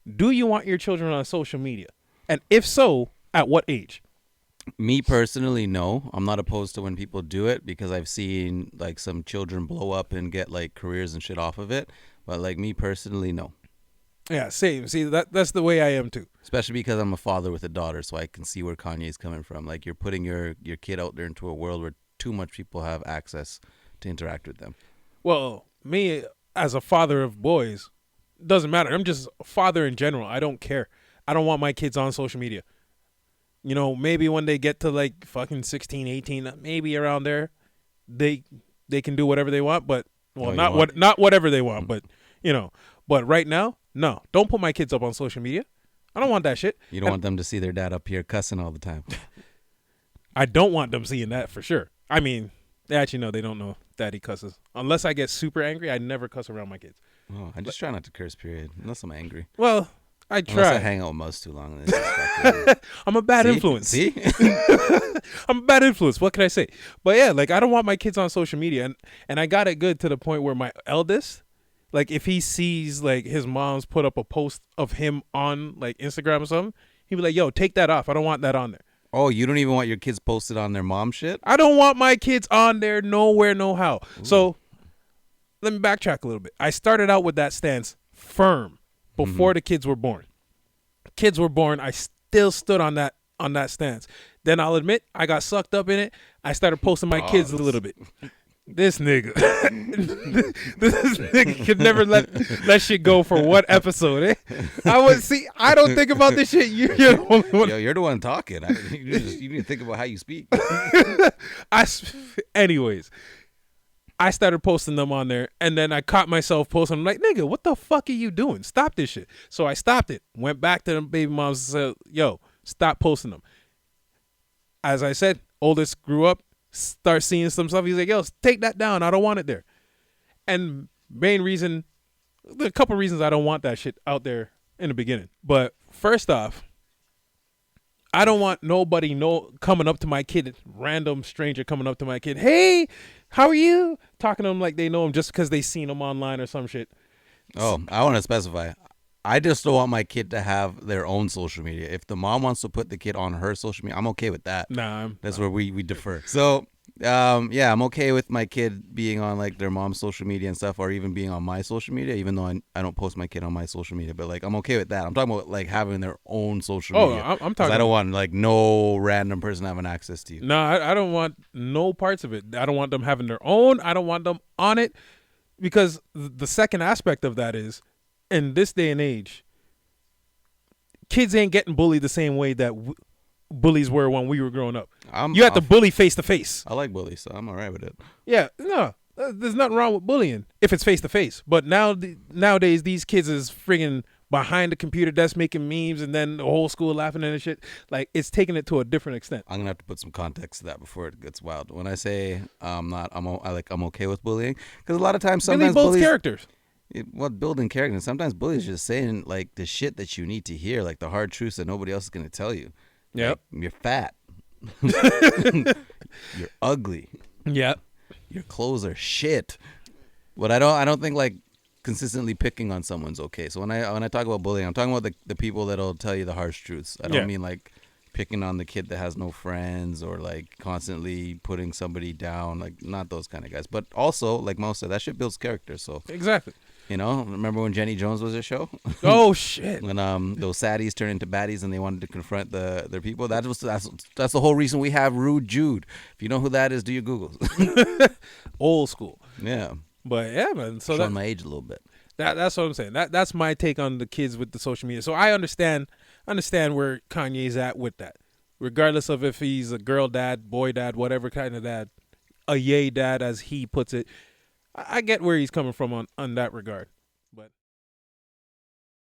Do you want your children on social media? And if so, at what age? Me personally, no. I'm not opposed to when people do it because I've seen like some children blow up and get like careers and shit off of it. But like me personally, no. Yeah, same. See, that's the way I am too. Especially because I'm a father with a daughter, so I can see where Kanye's coming from. Like you're putting your kid out there into a world where too much people have access to interact with them. Well, me as a father of boys, doesn't matter. I'm just a father in general. I don't care. I don't want my kids on social media. You know, maybe when they get to like fucking 16, 18, maybe around there, they can do whatever they want, but well, not whatever they want, but you know, but right now, no. Don't put my kids up on social media. I don't want that shit. You don't want them to see their dad up here cussing all the time. I don't want them seeing that for sure. I mean, actually no, they don't know daddy cusses. Unless I get super angry, I never cuss around my kids. Oh, I just try not to curse, period. Unless I'm angry. Well, I try. Unless I hang out with Muzz too long. And it's I'm a bad influence. See? I'm a bad influence. What can I say? But yeah, like I don't want my kids on social media, and I got it good to the point where my eldest, like if he sees like his mom's put up a post of him on like Instagram or something, he'd be like, "Yo, take that off. I don't want that on there." Oh, you don't even want your kids posted on their mom shit? I don't want my kids on there nowhere, no how. Ooh. So let me backtrack a little bit. I started out with that stance firm before the kids were born. Kids were born, I still stood on that stance. Then I'll admit I got sucked up in it. I started posting my kids a little bit. This nigga. This nigga could never let shit go for one episode, eh? I don't think about this shit. You're the only one. Yo, you're the one talking. You need to think about how you speak. Anyways, I started posting them on there, and then I caught myself posting them like, nigga, what the fuck are you doing? Stop this shit. So I stopped it. Went back to the baby moms and said, yo, stop posting them. As I said, oldest grew up, start seeing some stuff. He's like, yo, take that down. I don't want it there. And main reason, a couple reasons I don't want that shit out there in the beginning. But first off, I don't want nobody coming up to my kid, random stranger coming up to my kid, hey, how are you? Talking to them like they know him just because they seen him online or some shit. Oh, I want to specify. I just don't want my kid to have their own social media. If the mom wants to put the kid on her social media, I'm okay with that. That's where we differ. So, yeah, I'm okay with my kid being on like their mom's social media and stuff, or even being on my social media, even though I don't post my kid on my social media. But like, I'm okay with that. I'm talking about like having their own social media. I'm talking. I don't want like no random person having access to you. No, I don't want no parts of it. I don't want them having their own. I don't want them on it, because the second aspect of that is, in this day and age, kids ain't getting bullied the same way that bullies were when we were growing up. You have to bully face to face. I like bullies, so I'm all right with it. Yeah, no, there's nothing wrong with bullying if it's face to face. But nowadays, these kids is friggin' behind the computer desk making memes, and then the whole school laughing at shit. Like, it's taking it to a different extent. I'm gonna have to put some context to that before it gets wild. When I say I'm okay with bullying, because a lot of times sometimes both characters. Building character. And sometimes bullies just saying like the shit that you need to hear, like the hard truths that nobody else is gonna tell you. Yep. Like, you're fat. You're ugly. Yep. Your clothes are shit. But I don't think like consistently picking on someone's okay. So when I talk about bullying, I'm talking about the people that'll tell you the harsh truths. I don't mean like picking on the kid that has no friends, or like constantly putting somebody down, like not those kind of guys. But also, like Mo said, that shit builds character. So exactly. You know, remember when Jenny Jones was a show? Oh shit! When those saddies turned into baddies and they wanted to confront their people. That's the whole reason we have Rude Jude. If you know who that is, do your Googles. Old school. Yeah. But yeah, man. So showing my age a little bit. That's what I'm saying. That's my take on the kids with the social media. So I understand where Kanye's at with that. Regardless of if he's a girl dad, boy dad, whatever kind of dad, a yay dad as he puts it. I get where he's coming from on that regard.